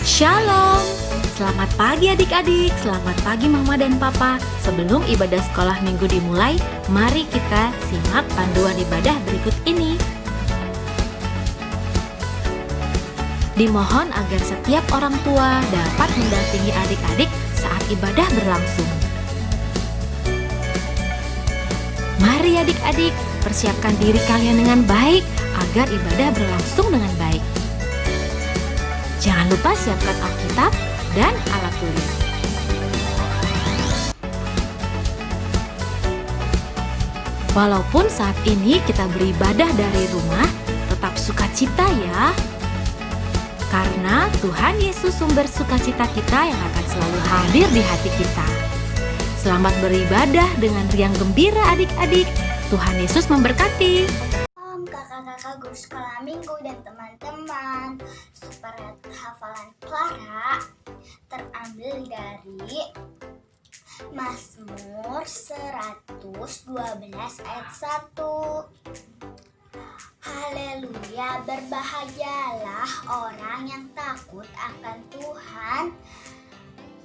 Shalom, selamat pagi adik-adik, selamat pagi mama dan papa. Sebelum ibadah sekolah minggu dimulai, mari kita simak panduan ibadah berikut ini. Dimohon agar setiap orang tua dapat mendampingi adik-adik saat ibadah berlangsung. Mari adik-adik, persiapkan diri kalian dengan baik agar ibadah berlangsung dengan baik. Jangan lupa siapkan Alkitab dan alat tulis. Walaupun saat ini kita beribadah dari rumah, tetap sukacita ya. Karena Tuhan Yesus sumber sukacita kita yang akan selalu hadir di hati kita. Selamat beribadah dengan riang gembira adik-adik. Tuhan Yesus memberkati. Kakak-kakak guru sekolah minggu dan teman-teman, super hafalan Clara terambil dari Mazmur 112 ayat 1. Haleluya, berbahagialah orang yang takut akan Tuhan,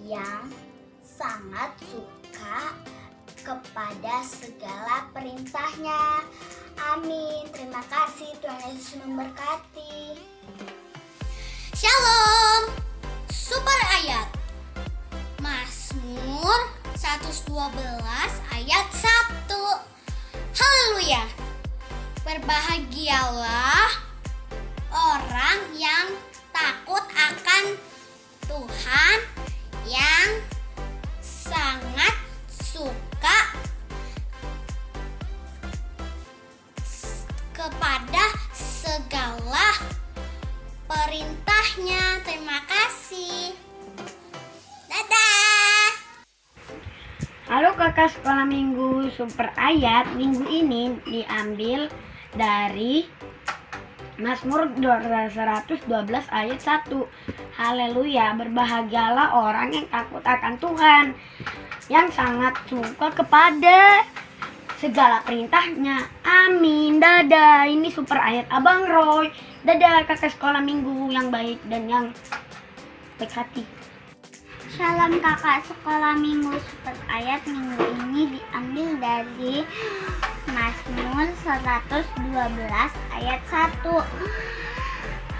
yang sangat suka kepada segala perintahnya. Amin. Terima kasih, Tuhan Yesus memberkati. Shalom. Super ayat Mazmur 112 ayat 1. Haleluya. Berbahagialah orang yang takut akan Tuhan, yang sangat suka kepada segala perintahnya. Terima kasih. Dadah. Halo kakak sekolah minggu, super ayat minggu ini diambil dari Mazmur 112 ayat 1. Haleluya, berbahagialah orang yang takut akan Tuhan, yang sangat suka kepada segala perintahnya. Amin. Dadah. Ini super ayat Abang Roy. Dadah kakak sekolah minggu yang baik dan yang baik hati. Shalom kakak sekolah minggu, super ayat minggu ini diambil dari Mazmur 112 ayat 1.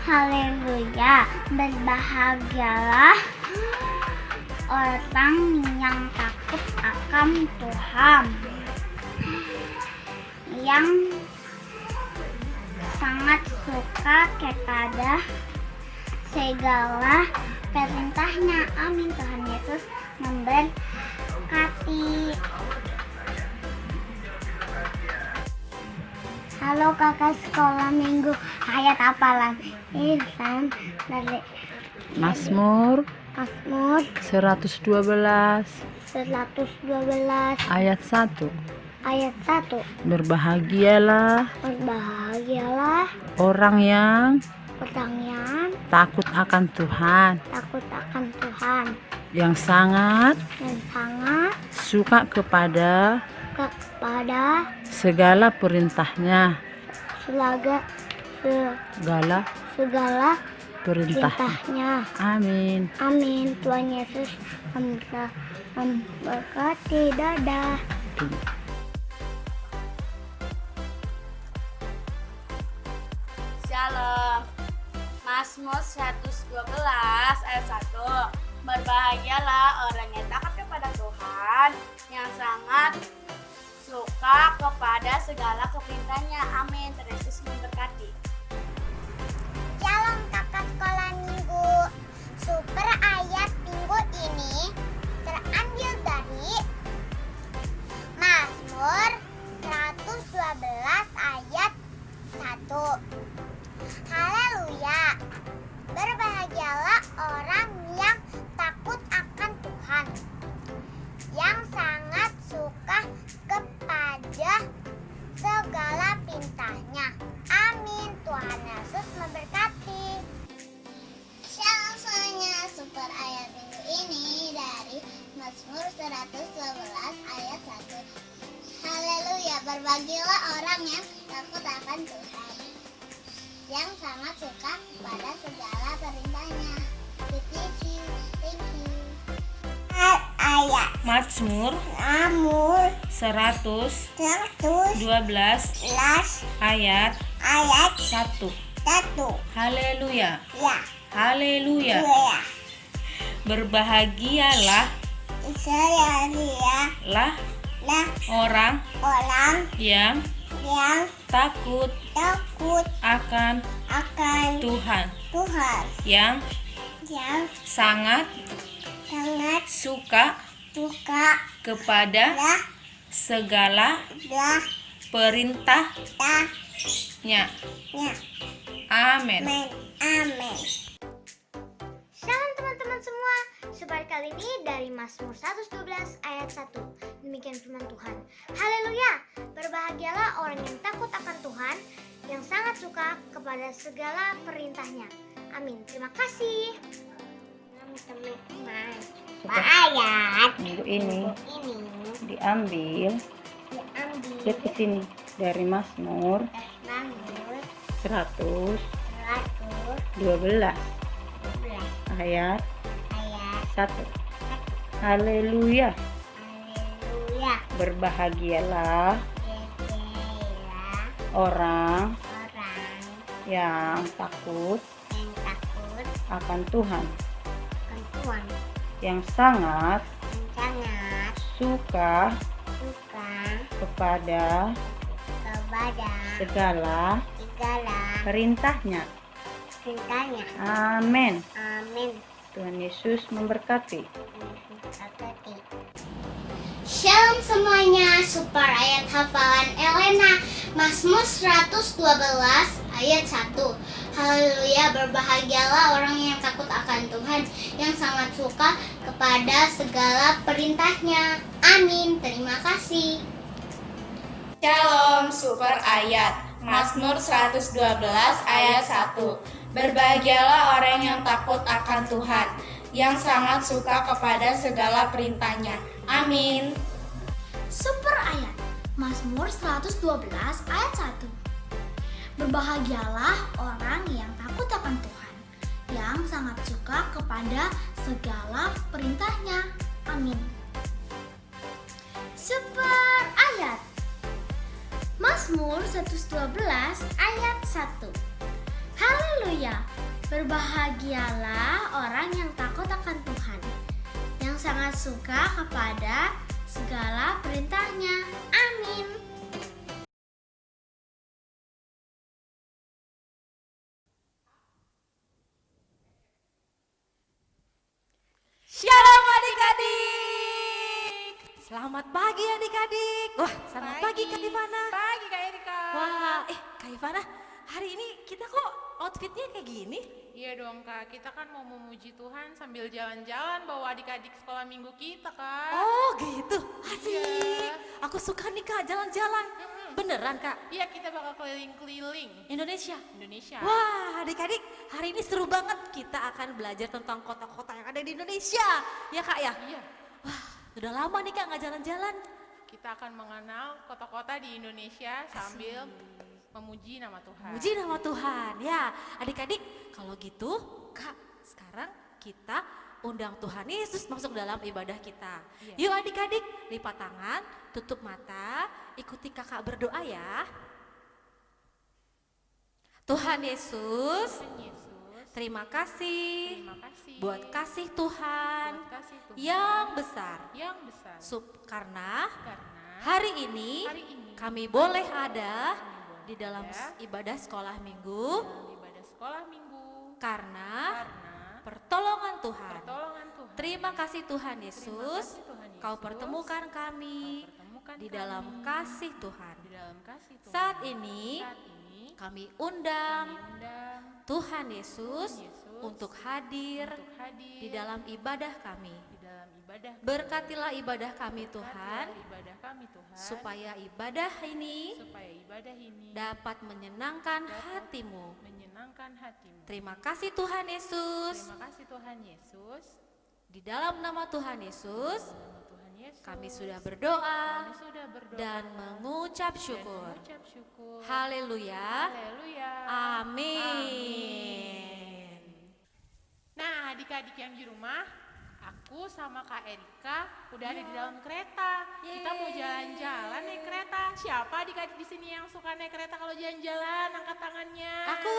Haleluya, berbahagialah orang yang takut akan Tuhan, yang sangat suka kepada segala perintahnya. Amin. Tuhan Yesus memberkati. Halo kakak sekolah minggu, ayat hafalan Insan dari Mazmur 112 ayat 1. ayat 1. Berbahagialah orang yang takut akan Tuhan, yang sangat suka kepada segala perintahnya. Segala perintahnya. Amin. Amin. Tuhan Yesus memberkati. Dadah. Shalom. Mazmur 112 ayat 1. Berbahagialah orang yang takut kepada Tuhan, yang sangat suka kepada segala perintahnya. Amin. Tuhan Yesus memberkati. Shalom kakak sekolah minggu. Super ayat minggu ini terambil dari Mazmur 112 ayat 1. Haleluya, berbahagialah orang yang takut akan Tuhan, yang sangat suka kepada segala perintahnya. Amin. Tuhan Yesus memberkati. Shalom semuanya, super ayat minggu ini dari Mazmur 112 ayat 1. Haleluya, berbahagialah orang yang takut akan Tuhan, yang sangat suka pada segala perintahnya. Thank you. Ayat Mazmur Amul 112 112 ayat ayat 1. 1. Haleluya. Ya, Haleluya. ya. Berbahagialah Saya lah lah orang orang yang yang takut takut akan akan Tuhan, Tuhan, yang yang sangat sangat suka suka kepada lah segala lah perintahnya. ya. Amin. Amin. Amin. Shalom teman-teman semua. Sebaik kali ini dari Mazmur 112 ayat 1. Demikian firman Tuhan. Haleluya. Berbahagialah orang yang takut akan Tuhan, yang sangat suka kepada segala perintahnya. Amin. Terima kasih. Teman-teman. Ayat Minggu ini ini diambil diambil lihat ke sini dari Mazmur Mazmur 112 112 ayat ayat 1. Haleluya. Haleluya. Berbahagialah Berbahagialah orang orang yang takut yang takut akan Tuhan, akan Tuhan, yang sangat yang sangat suka suka kepada kepada segala segala perintahnya. perintahnya. Amin. Amin. Tuhan Yesus memberkati. Berkati. Shalom semuanya, super ayat hafalan Elena, Mazmur 112 ayat 1. Haleluya, berbahagialah orang yang takut akan Tuhan, yang sangat suka kepada segala perintahnya. Amin, terima kasih. Shalom super ayat Mazmur 112 ayat 1. Berbahagialah orang yang takut akan Tuhan, yang sangat suka kepada segala perintahnya. Amin. Super ayat Mazmur 112 ayat 1. Berbahagialah orang yang takut akan Tuhan, yang sangat suka kepada segala perintahnya. Amin. Super ayat Mazmur 112 ayat 1. Haleluya, berbahagialah orang yang takut akan Tuhan, yang sangat suka kepada segala perintahnya. Amin. Shalom adik-adik. Selamat pagi adik-adik. Wah, selamat pagi Kak Ivana. Pagi Kak Erika. Wah, Kak Ivana, hari ini kita kok outfitnya kayak gini? Iya dong Kak, kita kan mau memuji Tuhan sambil jalan-jalan bawa adik-adik sekolah minggu kita Kak. Oh gitu, asik. Iya. Aku suka nih Kak jalan-jalan. Beneran Kak? Iya, kita bakal keliling-keliling Indonesia? Indonesia. Wah adik-adik, hari ini seru banget. Kita akan belajar tentang kota-kota yang ada di Indonesia. Ya Kak ya? Iya, Wah, udah lama nih Kak nggak jalan-jalan. kita akan mengenal kota-kota di Indonesia sambil memuji nama Tuhan. Puji nama Tuhan. Ya, adik-adik, kalau gitu Kak, sekarang kita undang Tuhan Yesus masuk dalam ibadah kita. Iya. Yuk adik-adik, lipat tangan, tutup mata, ikuti kakak berdoa ya. Tuhan Yesus, Tuhan Yesus, terima kasih terima kasih buat kasih Tuhan buat kasih Tuhan yang besar. yang besar. Karena Karena hari ini hari ini kami boleh ada kami boleh di dalam ada ibadah sekolah minggu dalam ibadah sekolah minggu karena karena pertolongan Tuhan. pertolongan Tuhan. Terima kasih Tuhan Terima Yesus, kasih Tuhan Yesus. Kau pertemukan kami Kau pertemukan di kami dalam kasih Tuhan. di dalam kasih Tuhan. Saat ini Saat ini kami undang kami undang Tuhan Yesus Yesus untuk hadir untuk hadir di dalam ibadah kami. di dalam ibadah kami. Berkatilah ibadah kami Tuhan, Berkatilah ibadah kami Tuhan supaya ibadah ini supaya ibadah ini dapat menyenangkan hatimu. menyenangkan hatimu. Terima kasih Tuhan Yesus. Terima kasih Tuhan Yesus. Di dalam nama Tuhan Yesus, Nama Tuhan Yesus. kami sudah berdoa Kami sudah berdoa dan mengucap dan syukur. mengucap syukur. Haleluya. Haleluya. Amin. Nah, adik adik-adik yang di rumah, aku sama Kak Erika udah ada di dalam kereta. Kita mau jalan-jalan naik kereta. Siapa adik-adik di sini yang suka naik kereta kalau jalan-jalan? Angkat tangannya. Aku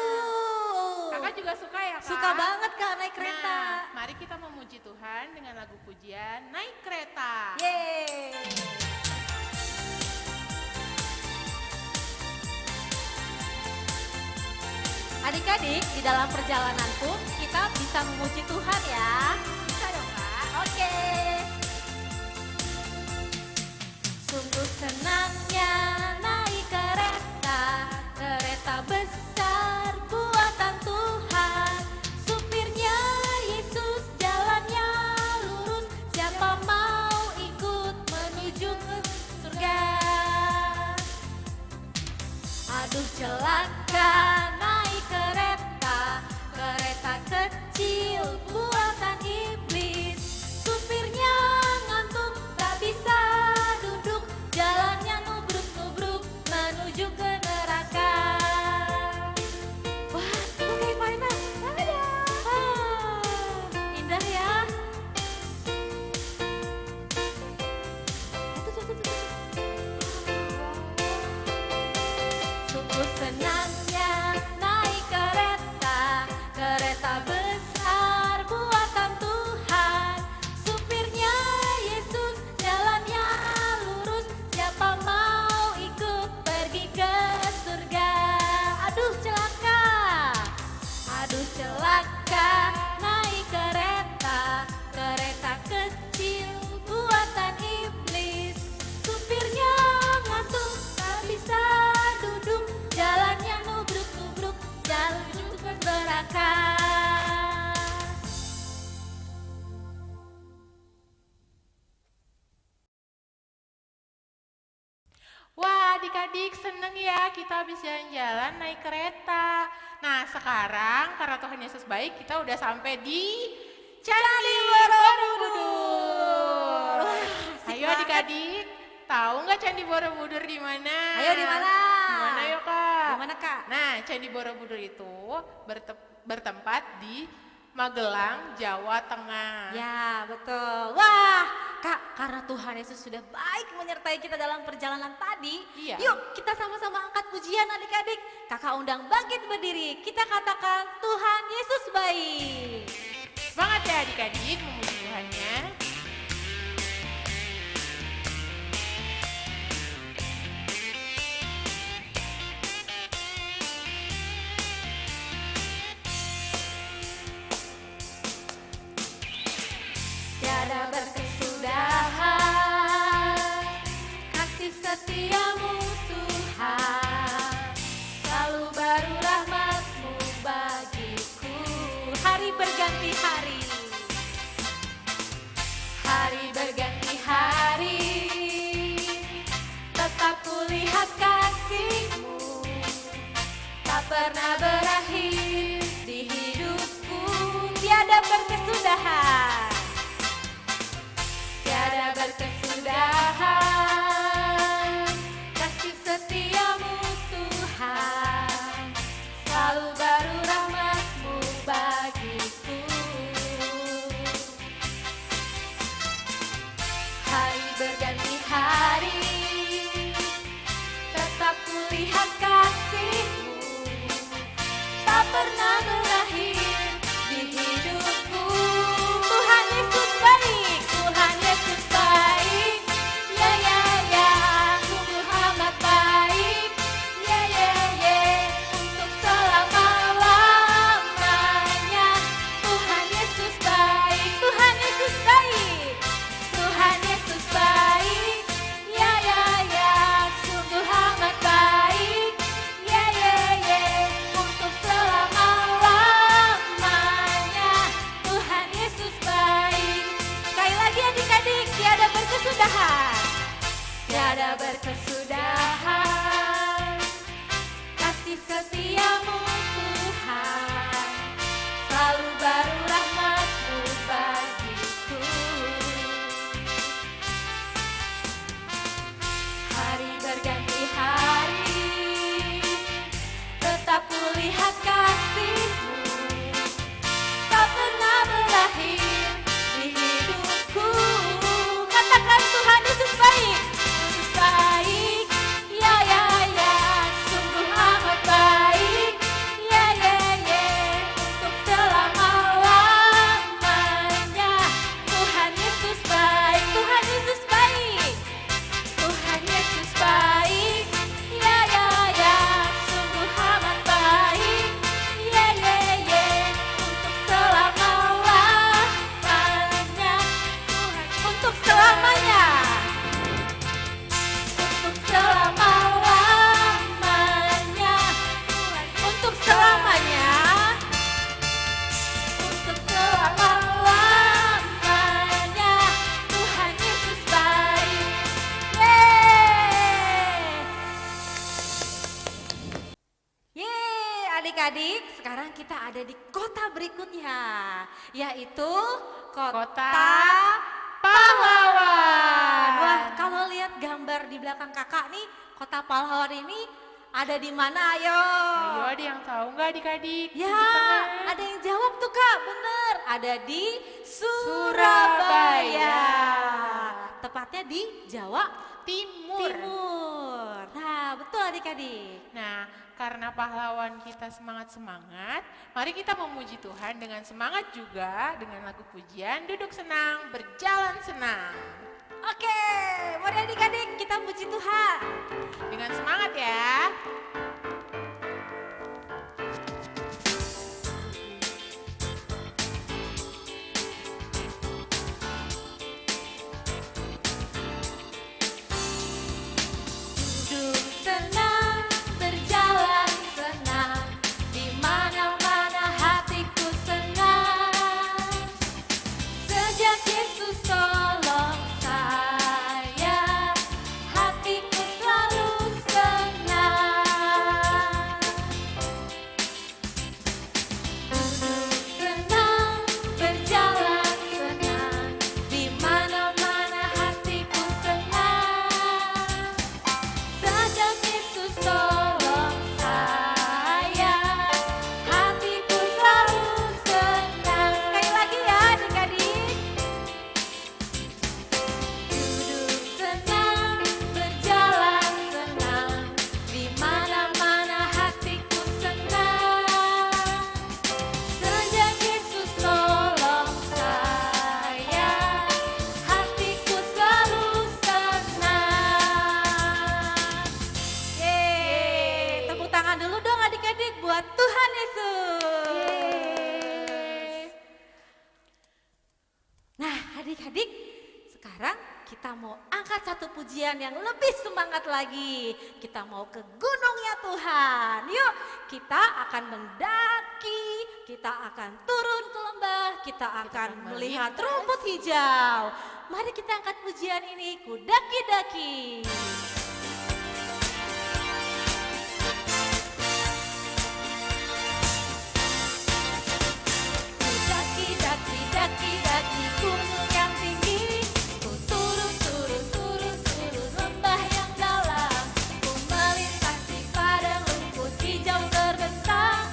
Kakak juga suka ya, Kak? suka banget Kak naik kereta. Nah, mari kita memuji Tuhan dengan lagu pujian Naik Kereta. Yeay. Adik-adik, di dalam perjalanan pun kita bisa memuji Tuhan ya. Bisa dong Kak? Oke. Sungguh senangnya naik kereta, kereta besar buatan Tuhan. Supirnya Yesus, jalannya lurus, siapa mau ikut menuju ke surga. Aduh celaka naik kereta, kereta kecil buatan iblis. Supirnya ngantuk tak bisa duduk, jalannya nubruk-nubruk menuju ke neraka. Wah, itu kayak mainan. Indah ya. Sungguh senangnya naik kereta, kereta besar buatan Tuhan. Supirnya Yesus, jalannya lurus, siapa mau ikut pergi ke surga. Aduh celaka naik kereta, kereta kecil buatan iblis. Supirnya ngantuk tak bisa duduk, jalannya nubruk-nubruk, jalan ke neraka. Wah, adik-adik seneng ya kita habis jalan-jalan naik kereta. Nah, sekarang karena Tuhan Yesus baik, kita udah sampai di Candi Borobudur. Ayo adik-adik, tahu nggak Candi Borobudur di mana? Ayo di mana? Di mana yuk Kak? Di mana Kak? Nah, Candi Borobudur itu bertempat di Magelang, Jawa Tengah. Ya, betul. Wah, Kak, karena Tuhan Yesus sudah baik menyertai kita dalam perjalanan tadi, Iya. yuk kita sama-sama angkat pujian adik-adik. Kakak undang bangkit berdiri, kita katakan Tuhan Yesus baik. Semangat ya adik-adik memuji Tuhannya. Tiada berkesudahan kasih setiamu Tuhan, selalu baru rahmat-Mu bagiku. Hari berganti hari, hari berganti hari, tetap kulihat kasih-Mu, tak pernah berakhir di hidupku. Tiada berkesudahan, tiada berkesudahan kasih setiamu Tuhan, selalu baru rahmat-Mu bagiku. Hari berganti hari, tetap kulihat kasih-Mu, tak pernah berakhir di hidupku. Tuhan Yesus baik, Tuhan Yesus baik, ya ya ya, sungguh amat baik, ya ya ya, untuk selama-lamanya. Tuhan Yesus baik, Tuhan Yesus baik, Tuhan Yesus baik, ya ya ya, sungguh amat baik, ya ya ya, untuk selama-lamanya. Tuhan Yesus baik. Sekali lagi adik-adik, tiada berkesudahan, tiada berkesudahan kasih setiamu Tuhan, selalu baru rahmat-Mu bagiku. Hari berganti hari, tetap kulihat kasih-Mu, tak pernah berakhir kita ada di kota berikutnya, yaitu Kota Pahlawan. Wah, kalau lihat gambar di belakang kakak nih, kota pahlawan ini ada di mana? Ayo. Ayo, ada yang tahu nggak adik-adik? Ya, Tunjukkan ya. ada yang jawab tuh kak, bener. Ada di Surabaya. Tepatnya di Jawa Timur. Nah, betul adik-adik. Nah, karena pahlawan kita semangat-semangat, mari kita memuji Tuhan dengan semangat juga dengan lagu pujian Duduk Senang, Berjalan Senang. Oke, mari adik-adik kita puji Tuhan. Dengan semangat ya. Duduk senang, berjalan senang, di mana-mana hatiku senang. Sejak Yesus tolong saya, hatiku selalu senang. Duduk senang, berjalan senang, di mana-mana hatiku senang. Sejak Yesus tolong saya, hatiku selalu senang. Sekali lagi ya adik-adik. Duduk senang, berjalan senang, di mana-mana hatiku senang. Sejak Yesus tolong saya, hatiku selalu senang. Yeay, tepuk tangan dulu dong adik-adik buat Tuhan Yesus. Nah adik-adik, sekarang kita mau angkat satu pujian yang lebih semangat lagi. Kita mau ke gunungnya Tuhan. Yuk, kita akan mendaki, kita akan turun ke lembah, kita akan melihat rumput hijau. Mari kita angkat pujian ini, ku daki-daki. Ku daki-daki, daki-daki gunung yang tinggi. Ku turun, turun, turun, turun lembah yang dalam. Ku melintasi padang rumput hijau terbentang.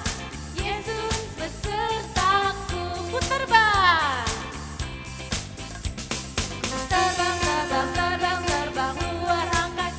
Yesus besertaku. Ku terbang. Ku terbang, terbang, terbang, terbang luar angkasa.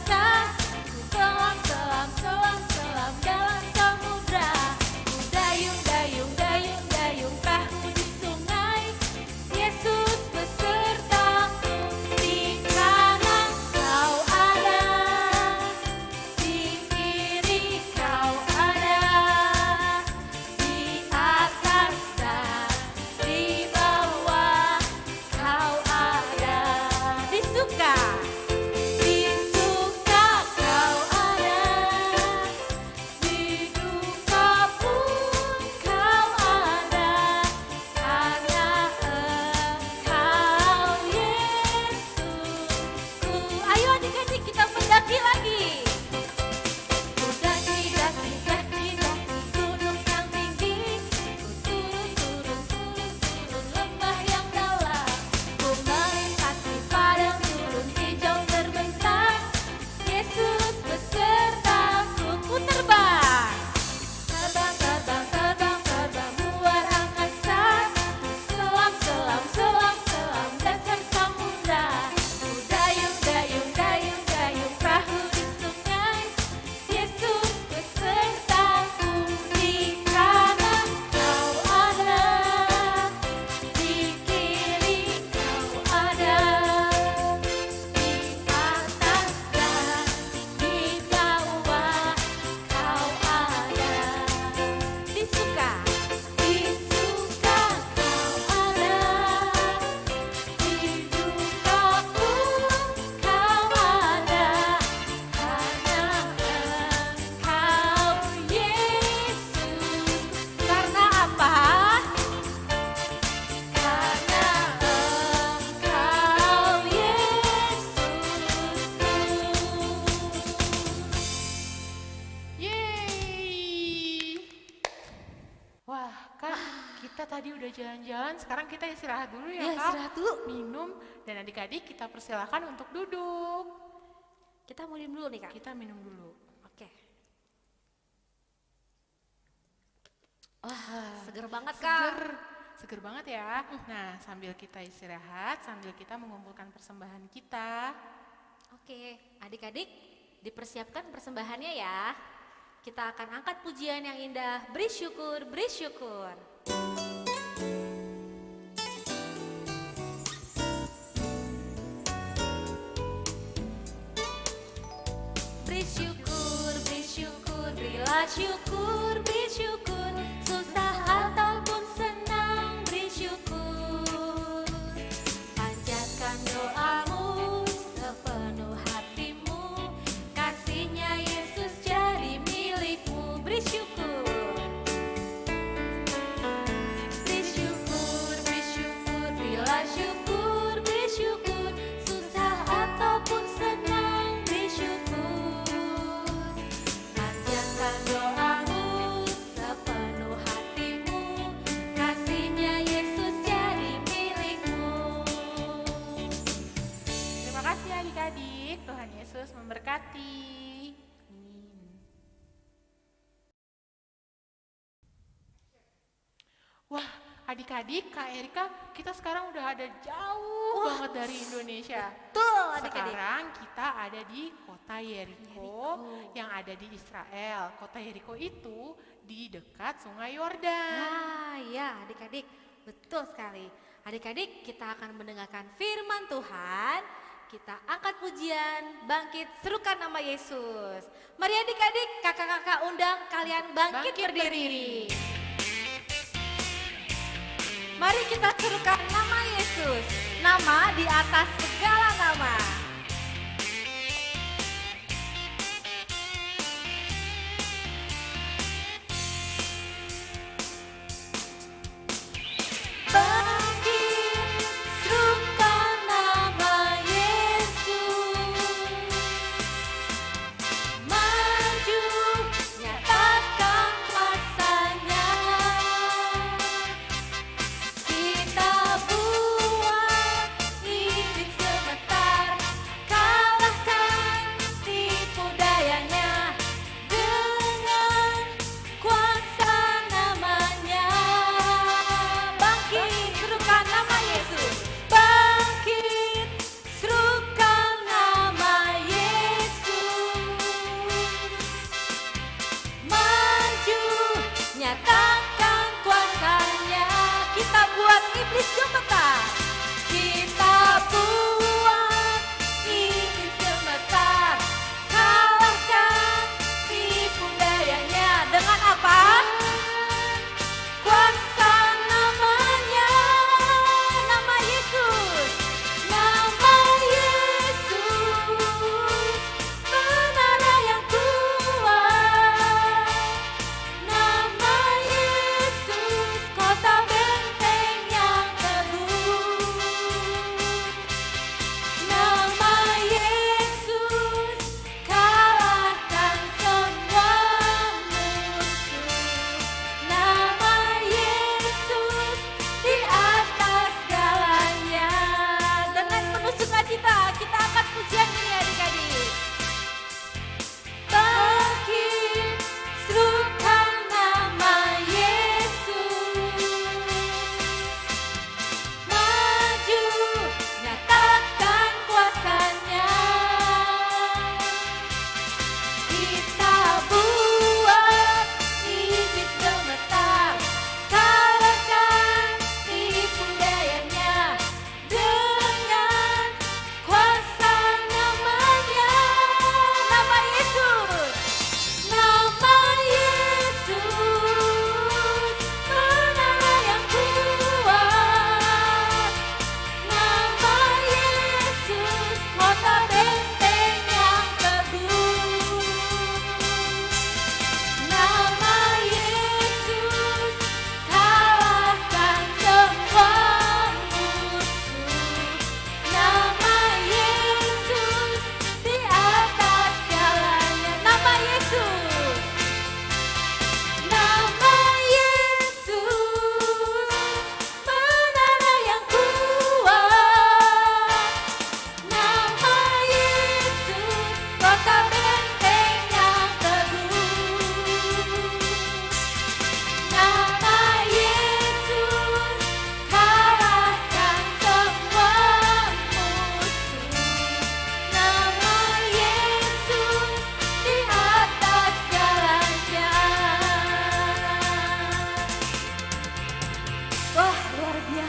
Kak, kita tadi udah jalan-jalan, sekarang kita istirahat dulu ya, Ya, Kak. istirahat dulu. Minum, dan adik-adik kita persilakan untuk duduk. Kita mau minum dulu nih, Kak. Kita minum dulu. Oke. Wah, seger banget, Kak. Seger banget ya. Nah, sambil kita istirahat, sambil kita mengumpulkan persembahan kita. Oke, adik-adik, dipersiapkan persembahannya ya. Kita akan angkat pujian yang indah. Beri syukur, beri syukur. Beri syukur, berilah syukur, beri syukur. Susah ataupun senang, beri syukur. Panjatkan doamu sepenuh hatimu, kasihnya Yesus jadi milikmu. Beri syukur. Beri syukur, berilah syukur, beri syukur. Susah ataupun senang, beri syukur. Panjatkan doamu sepenuh hatimu, kasihnya Yesus jadi milikmu. Terima kasih adik-adik, Tuhan Yesus memberkati. Amin. Wah, adik-adik, Kak Erika, kita sekarang udah ada jauh banget dari Indonesia. Betul, adik-adik. Sekarang kita ada di kota Yeriko yang ada di Israel. Kota Yeriko itu di dekat Sungai Yordan. Nah, ya adik-adik, betul sekali. Adik-adik, kita akan mendengarkan firman Tuhan. Kita angkat pujian, bangkit, serukan nama Yesus. Mari adik-adik, kakak-kakak undang kalian bangkit berdiri. Mari kita serukan nama Yesus, nama di atas segala nama. Bangkit, serukan nama Yesus. Maju, nyatakan kuasanya. Kita buat iblis gemetar, kalahkan tipu dayanya dengan kuasa namanya. Bangkit, serukan nama Yesus. Bangkit, serukan nama Yesus. Maju, nyatakan kuasanya. Kita buat iblis gemetar. Kita buat iblis gemetar. Kalahkan tipu dayanya. Dengan apa? Kuasa namanya. Nama Yesus. Nama Yesus. Menara yang kuat. Nama Yesus, kota benteng yang teguh.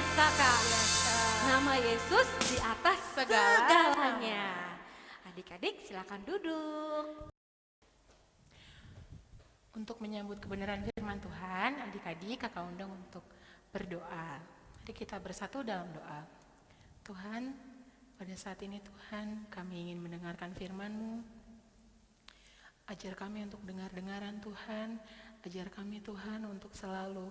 biasa, Kak. Nama Yesus di atas segalanya. Adik-adik silakan duduk. Untuk menyambut kebenaran firman Tuhan, adik-adik kakak undang untuk berdoa. Mari kita bersatu dalam doa. Tuhan, pada saat ini Tuhan, kami ingin mendengarkan firman-Mu. Ajar kami untuk dengar-dengaran Tuhan. Ajar kami Tuhan untuk selalu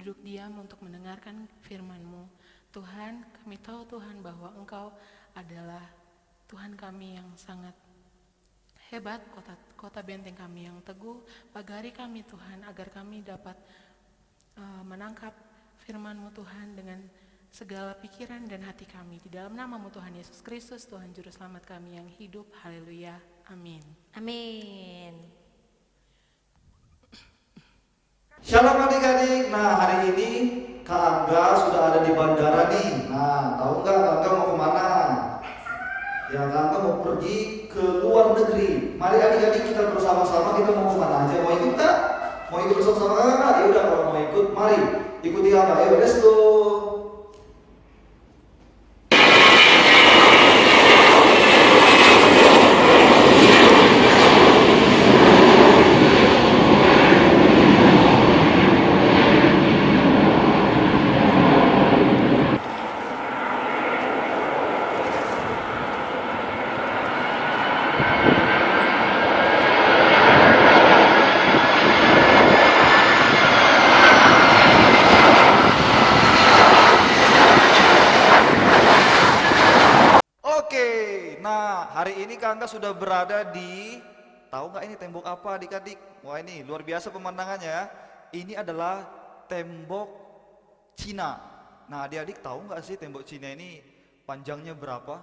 duduk diam untuk mendengarkan firman-Mu. Tuhan, kami tahu Tuhan bahwa Engkau adalah Tuhan kami yang sangat hebat, kota benteng kami yang teguh. Pagari kami Tuhan, agar kami dapat menangkap firman-Mu Tuhan dengan segala pikiran dan hati kami. Di dalam nama-Mu Tuhan Yesus Kristus, Tuhan Juru Selamat kami yang hidup. Haleluya. Amin. Amin. Shalom adik-adik. Nah, hari ini Kak Angga sudah ada di bandara nih. Nah, tahu nggak Kak Angga mau kemana? Ya, Kak Angga mau pergi ke luar negeri. Mari adik-adik kita bersama-sama, kita mau kemana aja? Mau ikut nggak? Mau ikut bersama Kakak? Ya udah, kalau mau ikut, mari ikuti Kakak. Ayo, let's go. Oke, nah hari ini Kak Angga sudah berada di, tahu nggak ini tembok apa adik-adik? Wah, ini luar biasa pemandangannya ya. Ini adalah tembok Cina. Nah, adik-adik tahu nggak sih tembok Cina ini panjangnya berapa?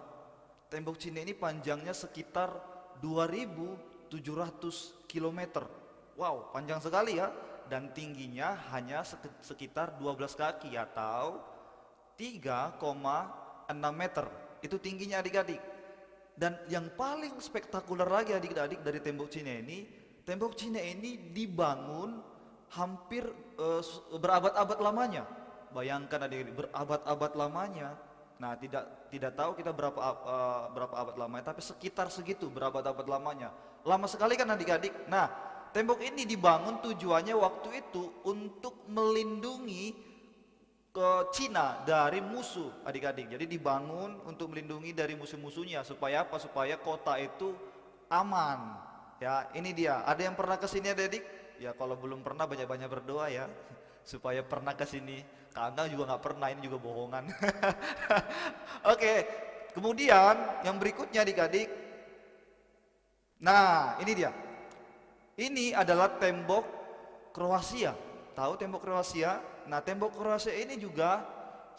Tembok Cina ini panjangnya sekitar 2.700 km. Wow, panjang sekali ya. Dan tingginya hanya sekitar 12 kaki atau 3,6 meter. Itu tingginya adik-adik. Dan yang paling spektakuler lagi adik-adik dari tembok Cina ini dibangun hampir berabad-abad lamanya. Bayangkan adik-adik, berabad-abad lamanya. Nah, tidak tahu kita berapa abad lamanya, tapi sekitar segitu berabad-abad lamanya. Lama sekali kan adik-adik. Nah, tembok ini dibangun tujuannya waktu itu untuk melindungi ke Cina dari musuh adik-adik. Jadi dibangun untuk melindungi dari musuh-musuhnya. Supaya apa? Supaya kota itu aman. Ya, ini dia. Ada yang pernah ke sini adik-adik? Ya, kalau belum pernah banyak-banyak berdoa ya supaya pernah ke sini. Kak Angga juga nggak pernah, ini juga bohongan. Oke, kemudian yang berikutnya adik-adik. Nah, ini dia. Ini adalah tembok Kroasia. Tahu tembok Kroasia? Nah, tembok Kroasia ini juga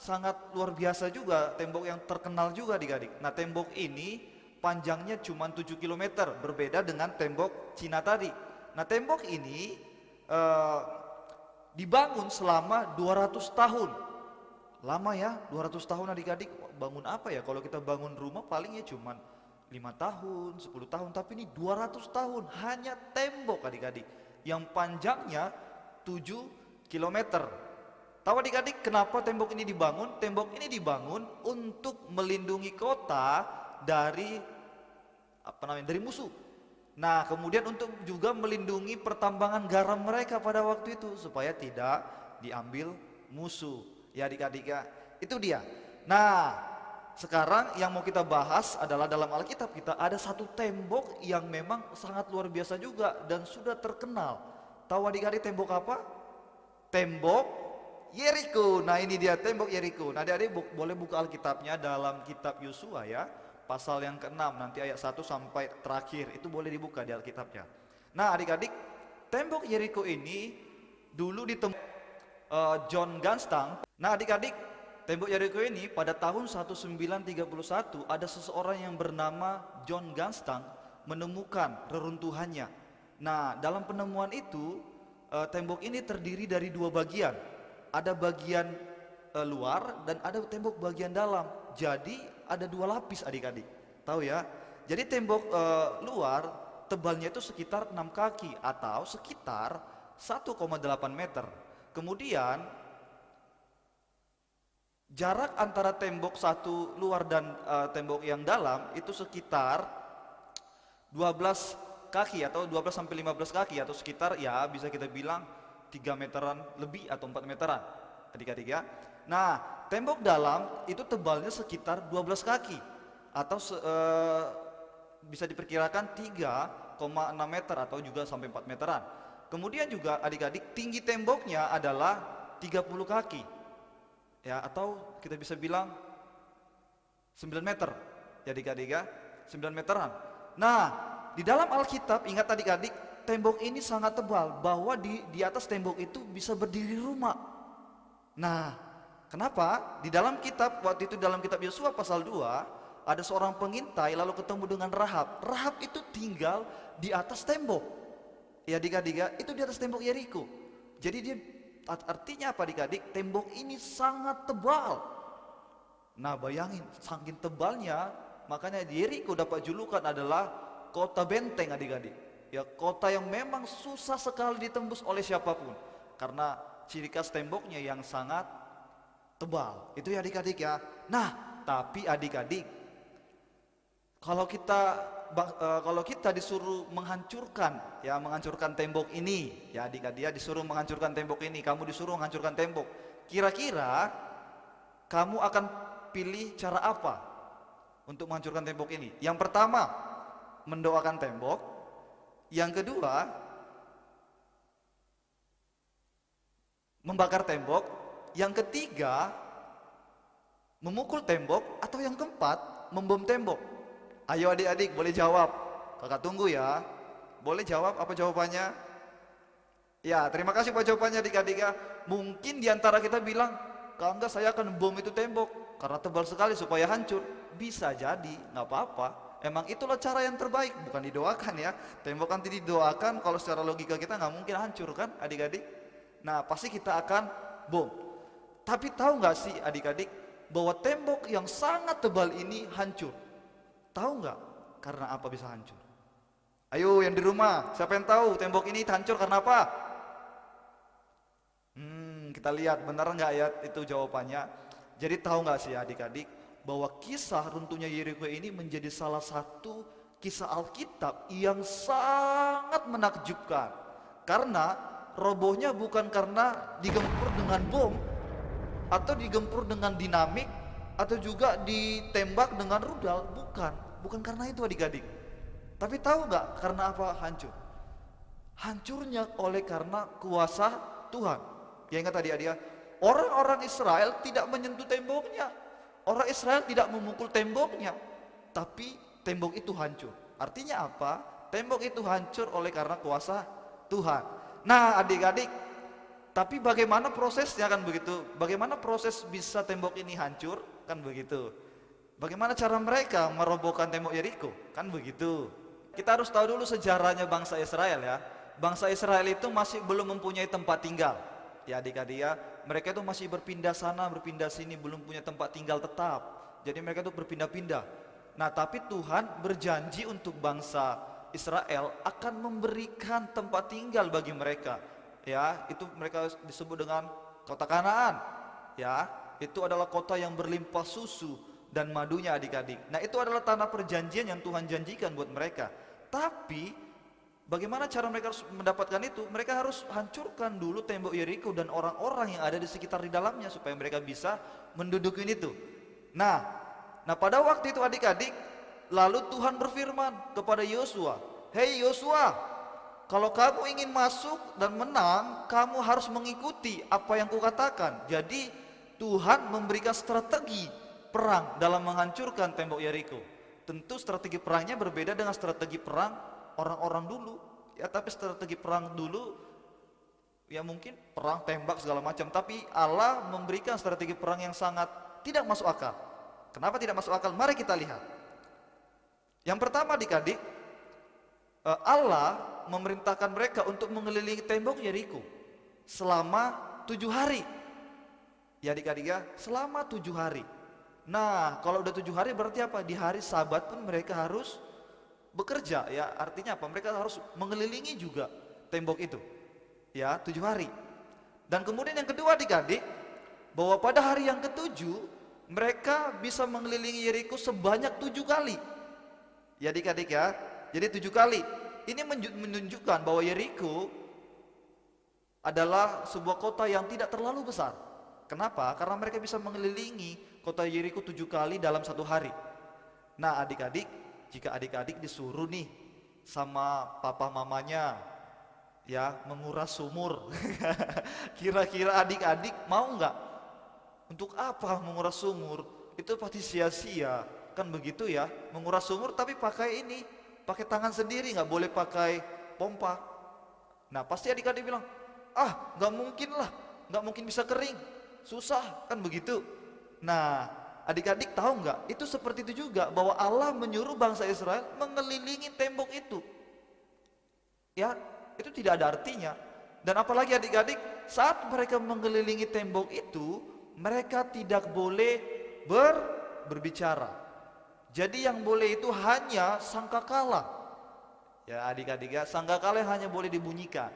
sangat luar biasa juga, tembok yang terkenal juga adik-adik. Nah, tembok ini panjangnya cuma 7 km, berbeda dengan tembok Cina tadi. Nah, tembok ini dibangun selama 200 tahun. Lama ya, 200 tahun adik-adik. Bangun apa ya? Kalau kita bangun rumah paling ya cuma 5 tahun, 10 tahun, tapi ini 200 tahun hanya tembok adik-adik yang panjangnya 7 km. Tahu adik-adik kenapa tembok ini dibangun? Tembok ini dibangun untuk melindungi kota dari dari musuh. Nah, kemudian untuk juga melindungi pertambangan garam mereka pada waktu itu supaya tidak diambil musuh. Ya adik-adik ya, itu dia. Nah, sekarang yang mau kita bahas adalah dalam Alkitab kita ada satu tembok yang memang sangat luar biasa juga dan sudah terkenal. Tahu adik-adik tembok apa? Tembok Yeriko. Nah, ini dia tembok Yeriko. Nah, adik-adik boleh buka Alkitabnya dalam kitab Yosua ya, pasal yang ke-6 nanti ayat 1 sampai terakhir. Itu boleh dibuka di Alkitabnya. Nah, adik-adik, tembok Yeriko ini dulu ditemukan John Ganstang. Nah, adik-adik, tembok Yeriko ini pada tahun 1931 ada seseorang yang bernama John Ganstang menemukan reruntuhannya. Nah, dalam penemuan itu tembok ini terdiri dari dua bagian. Ada bagian luar dan ada tembok bagian dalam. Jadi ada dua lapis adik-adik. Tahu ya? Jadi tembok luar tebalnya itu sekitar 6 kaki atau sekitar 1,8 meter. Kemudian Jarak antara tembok satu luar dan tembok yang dalam itu sekitar 12 kaki atau 12 sampai 15 kaki, atau sekitar ya bisa kita bilang 3 meteran lebih atau 4 meteran adik-adik ya. Nah, tembok dalam itu tebalnya sekitar 12 kaki atau bisa diperkirakan 3,6 meter atau juga sampai 4 meteran. Kemudian juga adik-adik, tinggi temboknya adalah 30 kaki ya, atau kita bisa bilang 9 meter ya adik-adik ya, 9 meteran. Nah, di dalam Alkitab, ingat adik-adik, tembok ini sangat tebal, bahwa di atas tembok itu bisa berdiri rumah. Nah, kenapa? Di dalam kitab, waktu itu dalam kitab Yosua pasal 2, ada seorang pengintai lalu ketemu dengan Rahab. Rahab itu tinggal di atas tembok. Ya adik-adik ya, itu di atas tembok Yeriko. Jadi dia, artinya apa adik-adik? Tembok ini sangat tebal. Nah bayangin, saking tebalnya, makanya Yeriko dapat julukan adalah kota benteng adik-adik. Ya, kota yang memang susah sekali ditembus oleh siapapun karena ciri khas temboknya yang sangat tebal. Itu ya adik-adik ya. Nah, tapi adik-adik, kalau kita disuruh menghancurkan tembok ini, ya adik-adik ya, disuruh menghancurkan tembok ini, kamu disuruh menghancurkan tembok. Kira-kira kamu akan pilih cara apa untuk menghancurkan tembok ini? Yang pertama, mendoakan tembok. Yang kedua, membakar tembok. Yang ketiga, memukul tembok. Atau yang keempat, membom tembok. Ayo adik-adik, boleh jawab. Kakak tunggu ya. Boleh jawab, apa jawabannya? Ya, terima kasih buat jawabannya adik-adik ya. Mungkin diantara kita bilang, kalau enggak saya akan bom itu tembok karena tebal sekali supaya hancur. Bisa jadi, nggak apa-apa. Emang itulah cara yang terbaik, bukan didoakan ya. Tembok nanti didoakan, kalau secara logika kita nggak mungkin hancur kan adik-adik. Nah pasti kita akan bom. Tapi tahu nggak sih adik-adik, bahwa tembok yang sangat tebal ini hancur? Tahu nggak karena apa bisa hancur? Ayo yang di rumah, siapa yang tahu tembok ini hancur karena apa? Kita lihat benar nggak ya itu jawabannya. Jadi tahu nggak sih adik-adik, bahwa kisah runtuhnya Yeriko ini menjadi salah satu kisah Alkitab yang sangat menakjubkan. Karena robohnya bukan karena digempur dengan bom, atau digempur dengan dinamik, atau juga ditembak dengan rudal. Bukan karena itu adik-adik. Tapi tahu nggak karena apa hancur? Hancurnya oleh karena kuasa Tuhan. Ya ingat tadi adik, orang-orang Israel tidak menyentuh temboknya. Orang Israel tidak memukul temboknya, tapi tembok itu hancur. Artinya apa? Tembok itu hancur oleh karena kuasa Tuhan. Nah adik-adik, tapi bagaimana prosesnya kan begitu? Bagaimana proses bisa tembok ini hancur? Kan begitu. Bagaimana cara mereka merobohkan tembok Yeriko? Kan begitu. Kita harus tahu dulu sejarahnya bangsa Israel ya. Bangsa Israel itu masih belum mempunyai tempat tinggal. Ya adik-adik ya, mereka itu masih berpindah sana, berpindah sini, belum punya tempat tinggal tetap. Jadi mereka itu berpindah-pindah. Nah tapi Tuhan berjanji untuk bangsa Israel akan memberikan tempat tinggal bagi mereka. Ya, itu mereka disebut dengan kota Kanaan. Ya, itu adalah kota yang berlimpah susu dan madunya adik-adik. Nah itu adalah tanah perjanjian yang Tuhan janjikan buat mereka. Tapi bagaimana cara mereka harus mendapatkan itu? Mereka harus hancurkan dulu tembok Yeriko dan orang-orang yang ada di sekitar di dalamnya supaya mereka bisa menduduki itu. Nah pada waktu itu adik-adik, lalu Tuhan berfirman kepada Yosua, "Hei Yosua, kalau kamu ingin masuk dan menang, kamu harus mengikuti apa yang kukatakan." Jadi Tuhan memberikan strategi perang dalam menghancurkan tembok Yeriko. Tentu strategi perangnya berbeda dengan strategi perang orang-orang dulu ya, tapi strategi perang dulu ya mungkin perang tembak segala macam, tapi Allah memberikan strategi perang yang sangat tidak masuk akal. Kenapa tidak masuk akal? Mari kita lihat. Yang pertama adik-adik, Allah memerintahkan mereka untuk mengelilingi tembok Yeriko selama 7 hari. Ya adik-adik ya, selama 7 hari. Nah kalau udah 7 hari berarti apa? Di hari Sabat pun mereka harus bekerja ya, artinya apa? Mereka harus mengelilingi juga tembok itu ya 7 hari. Dan kemudian yang kedua adik-adik, bahwa pada hari yang ketujuh mereka bisa mengelilingi Yeriko sebanyak 7 kali. Ya adik-adik ya, jadi 7 kali. Ini menunjukkan bahwa Yeriko adalah sebuah kota yang tidak terlalu besar. Kenapa? Karena mereka bisa mengelilingi kota Yeriko 7 kali dalam satu hari. Nah adik-adik, jika adik-adik disuruh nih sama papa mamanya ya menguras sumur, kira-kira adik-adik mau nggak? Untuk apa menguras sumur? Itu pasti sia-sia, kan begitu ya? Menguras sumur tapi pakai ini, pakai tangan sendiri, nggak boleh pakai pompa. Nah pasti adik-adik bilang, ah nggak mungkin lah, nggak mungkin bisa kering, susah, kan begitu. Nah adik-adik tahu nggak? Itu seperti itu juga, bahwa Allah menyuruh bangsa Israel mengelilingi tembok itu. Ya, itu tidak ada artinya. Dan apalagi adik-adik, saat mereka mengelilingi tembok itu, mereka tidak boleh berbicara. Jadi yang boleh itu hanya sangkakala. Ya adik-adik ya, sangkakala hanya boleh dibunyikan.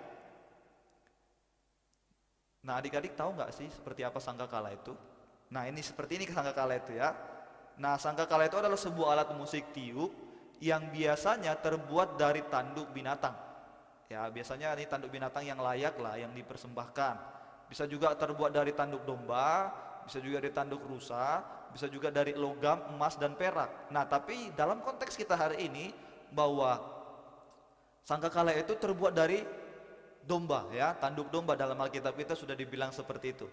Nah adik-adik tahu nggak sih seperti apa sangkakala itu? Nah ini seperti ini sangkakala itu ya. Nah sangkakala itu adalah sebuah alat musik tiup yang biasanya terbuat dari tanduk binatang. Ya biasanya ini tanduk binatang yang layak lah, yang dipersembahkan. Bisa juga terbuat dari tanduk domba, bisa juga dari tanduk rusa, bisa juga dari logam, emas dan perak. Nah tapi dalam konteks kita hari ini, bahwa sangkakala itu terbuat dari domba ya, tanduk domba, dalam Alkitab kita sudah dibilang seperti itu.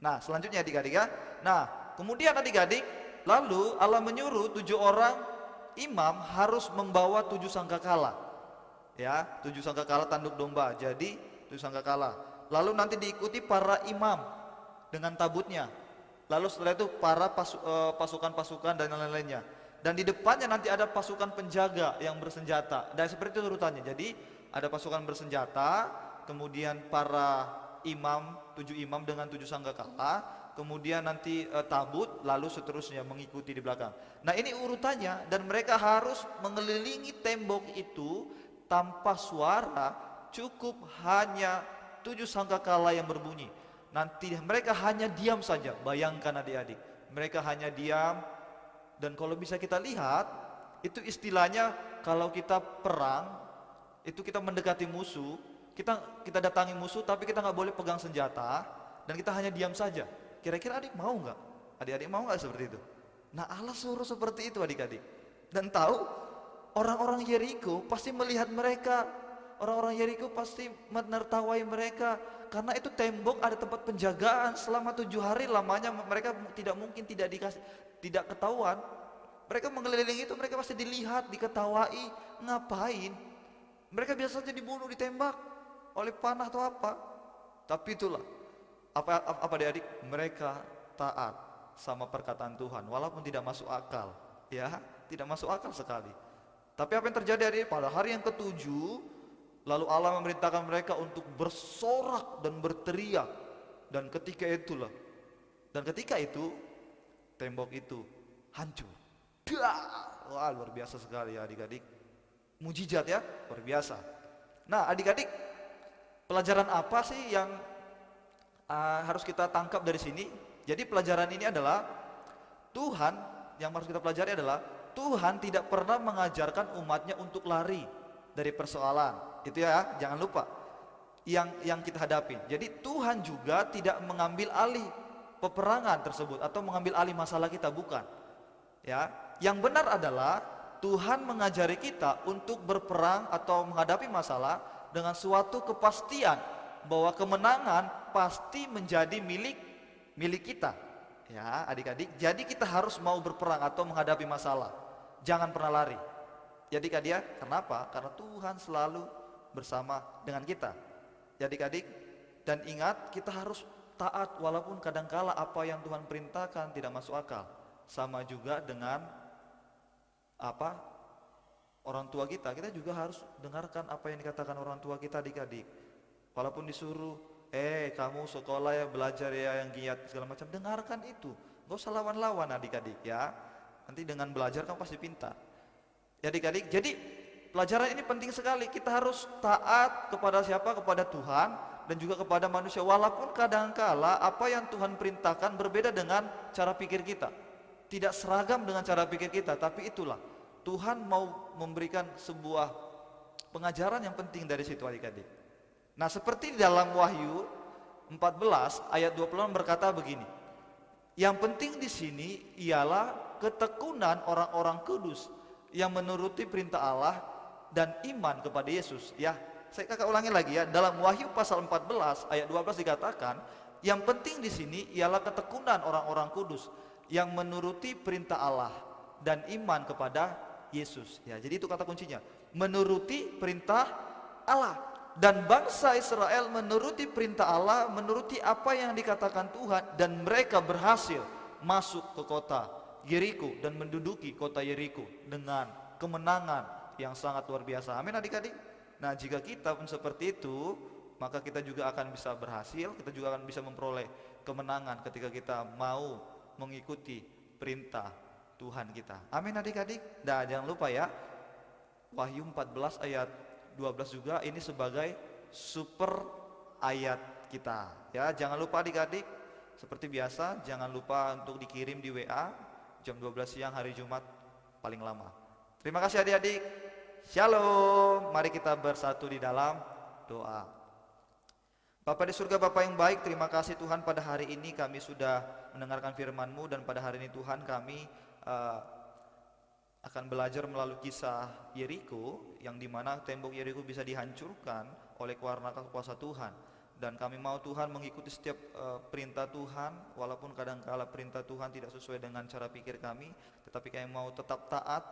Nah selanjutnya adik-adik ya. Nah kemudian adik-adik, lalu Allah menyuruh 7 orang imam harus membawa 7 sangkakala. Ya, 7 sangkakala tanduk domba. Jadi 7 sangkakala. Lalu nanti diikuti para imam dengan tabutnya. Lalu setelah itu para pasukan-pasukan dan lain-lainnya. Dan di depannya nanti ada pasukan penjaga yang bersenjata. Dan seperti itu urutannya. Jadi ada pasukan bersenjata, kemudian para imam, 7 imam dengan 7 sangkakala, kemudian nanti tabut, lalu seterusnya mengikuti di belakang. Nah ini urutannya, dan mereka harus mengelilingi tembok itu tanpa suara, cukup hanya 7 sangkakala yang berbunyi. Nanti mereka hanya diam saja. Bayangkan adik-adik, mereka hanya diam. Dan kalau bisa kita lihat, itu istilahnya kalau kita perang, itu kita mendekati musuh, kita datangi musuh, tapi kita nggak boleh pegang senjata, dan kita hanya diam saja. Kira-kira adik mau nggak? Adik-adik mau nggak seperti itu? Nah Allah suruh seperti itu adik-adik. Dan tahu, orang-orang Yeriko pasti melihat mereka. Orang-orang Yeriko pasti menertawai mereka, karena itu tembok ada tempat penjagaan selama 7 hari lamanya. Mereka tidak mungkin tidak ketahuan. Mereka mengelilingi itu, mereka pasti dilihat, diketawai. Ngapain? Mereka biasa saja dibunuh, ditembak oleh panah atau apa. Tapi itulah apa adik-adik, mereka taat sama perkataan Tuhan walaupun tidak masuk akal, ya, tidak masuk akal sekali. Tapi apa yang terjadi adik? Pada hari yang ke-7, lalu Allah memerintahkan mereka untuk bersorak dan berteriak, dan ketika itu tembok itu hancur. Wah luar biasa sekali ya adik-adik, mujizat ya, luar biasa. Nah adik-adik, pelajaran apa sih yang harus kita tangkap dari sini? Jadi pelajaran ini adalah Tuhan, yang harus kita pelajari adalah Tuhan tidak pernah mengajarkan umatnya untuk lari dari persoalan. Itu ya, jangan lupa yang kita hadapi. Jadi Tuhan juga tidak mengambil alih peperangan tersebut atau mengambil alih masalah kita, bukan. Ya, yang benar adalah Tuhan mengajari kita untuk berperang atau menghadapi masalah dengan suatu kepastian bahwa kemenangan pasti menjadi milik kita. Ya, adik-adik, jadi kita harus mau berperang atau menghadapi masalah. Jangan pernah lari. Jadi adik-adik, kenapa? Karena Tuhan selalu bersama dengan kita. Jadi adik-adik, dan ingat, kita harus taat walaupun kadangkala apa yang Tuhan perintahkan tidak masuk akal. Sama juga dengan orang tua kita juga harus dengarkan apa yang dikatakan orang tua kita adik-adik. Walaupun disuruh, kamu sekolah ya, belajar ya yang giat segala macam, dengarkan itu. Gak usah lawan-lawan adik-adik ya. Nanti dengan belajar kamu pasti pintar. Ya adik-adik, jadi pelajaran ini penting sekali. Kita harus taat kepada siapa? Kepada Tuhan, dan juga kepada manusia. Walaupun kadangkala apa yang Tuhan perintahkan berbeda dengan cara pikir kita, tidak seragam dengan cara pikir kita, tapi itulah Tuhan mau memberikan sebuah pengajaran yang penting dari situ adik-adik. Nah, seperti di dalam Wahyu 14 ayat 26 berkata begini. Yang penting di sini ialah ketekunan orang-orang kudus yang menuruti perintah Allah dan iman kepada Yesus. Ya, saya kakak ulangi lagi ya. Dalam Wahyu pasal 14 ayat 12 dikatakan, yang penting di sini ialah ketekunan orang-orang kudus yang menuruti perintah Allah dan iman kepada Yesus. Ya, jadi itu kata kuncinya. Menuruti perintah Allah. Dan bangsa Israel menuruti perintah Allah, menuruti apa yang dikatakan Tuhan, dan mereka berhasil masuk ke kota Yeriko dan menduduki kota Yeriko dengan kemenangan yang sangat luar biasa. Amin adik-adik. Nah, jika kita pun seperti itu, maka kita juga akan bisa berhasil, kita juga akan bisa memperoleh kemenangan ketika kita mau mengikuti perintah Tuhan kita. Amin adik-adik. Dan jangan lupa ya, Wahyu 14 ayat 12 juga ini sebagai super ayat kita. Ya, jangan lupa adik-adik, seperti biasa jangan lupa untuk dikirim di WA jam 12 siang hari Jumat paling lama. Terima kasih adik-adik. Shalom. Mari kita bersatu di dalam doa. Bapa di surga, Bapa yang baik, terima kasih Tuhan pada hari ini kami sudah mendengarkan firman-Mu, dan pada hari ini Tuhan kami akan belajar melalui kisah Yeriko, yang dimana tembok Yeriko bisa dihancurkan oleh karena kuasa Tuhan. Dan kami mau Tuhan mengikuti setiap perintah Tuhan, walaupun kadangkala perintah Tuhan tidak sesuai dengan cara pikir kami, tetapi kami mau tetap taat,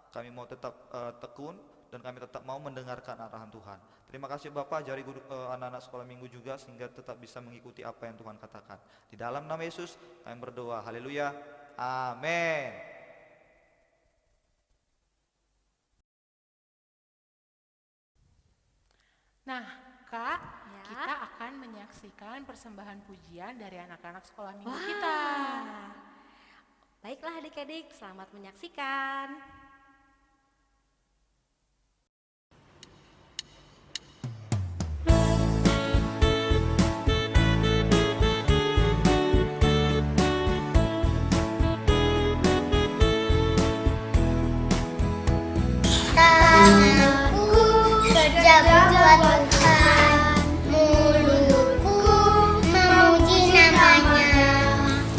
kami mau tetap tekun, dan kami tetap mau mendengarkan arahan Tuhan. Terima kasih Bapak, ajari anak-anak sekolah minggu juga sehingga tetap bisa mengikuti apa yang Tuhan katakan. Di dalam nama Yesus kami berdoa, haleluya, amin. Nah, Kak, Ya. kita akan menyaksikan persembahan pujian dari anak-anak sekolah minggu Wah. kita. Baiklah adik-adik, selamat menyaksikan. Tanganku kerja buat Tuhan, mulutku memuji namanya,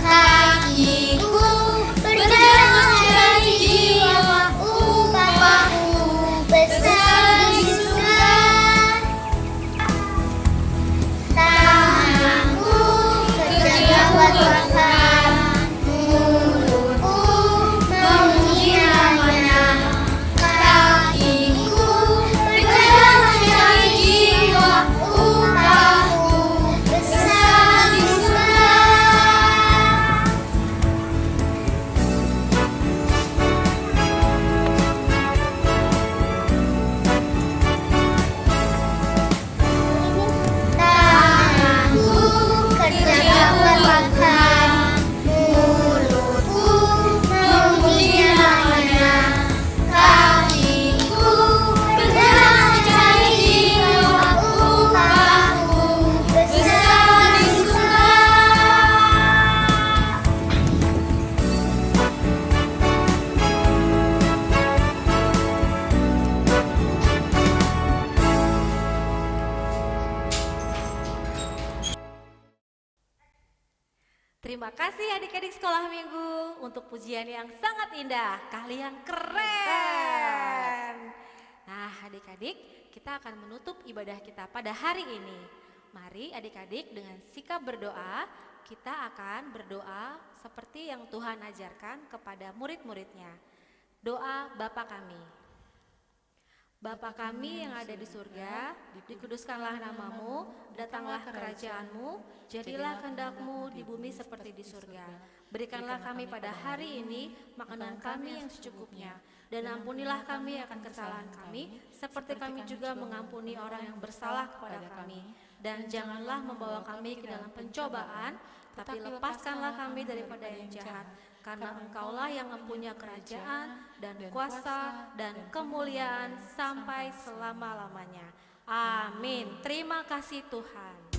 kakiku berjalan mencari jiwa, upahku besar di surga. Tanganku kerja buat Tuhan, mulutku memuji namanya, kakiku berjalan mencari jiwa, upahku besar di surga. Tanganku kerja buat Tuhan, mulutku memuji namanya, kakiku berjalan mencari jiwa, upahku besar di surga. Terima kasih adik-adik sekolah minggu untuk pujian yang sangat indah. Kalian keren. Nah adik-adik, kita akan menutup ibadah kita pada hari ini. Mari adik-adik dengan sikap berdoa, kita akan berdoa seperti yang Tuhan ajarkan kepada murid-muridnya. Doa Bapa kami. Bapa kami yang ada di surga, dikuduskanlah namamu, datanglah kerajaanmu, jadilah kehendak-Mu di bumi seperti di surga. Berikanlah kami pada hari ini makanan kami yang secukupnya, dan ampunilah kami akan kesalahan kami, seperti kami juga mengampuni orang yang bersalah kepada kami. Dan janganlah membawa kami ke dalam pencobaan, tapi lepaskanlah kami daripada yang jahat. Karena Engkaulah yang mempunyai kerajaan dan kuasa dan kemuliaan sampai selama-lamanya. Amin. Terima kasih Tuhan.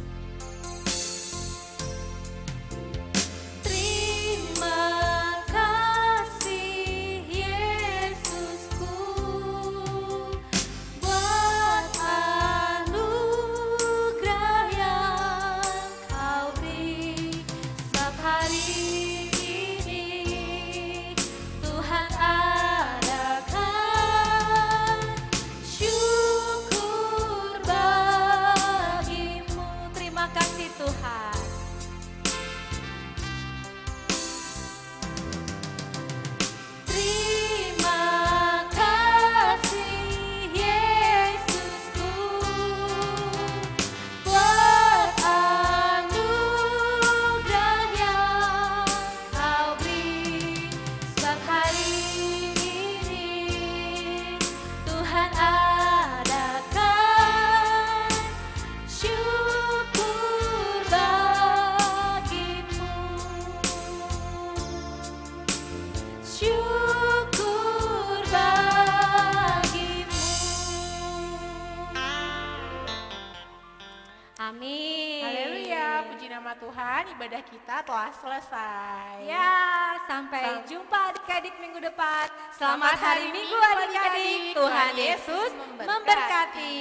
ibadah kita telah selesai. Ya, sampai jumpa adik-adik minggu depan. Selamat hari Minggu adik-adik. Tuhan Yesus memberkati.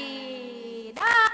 Dah.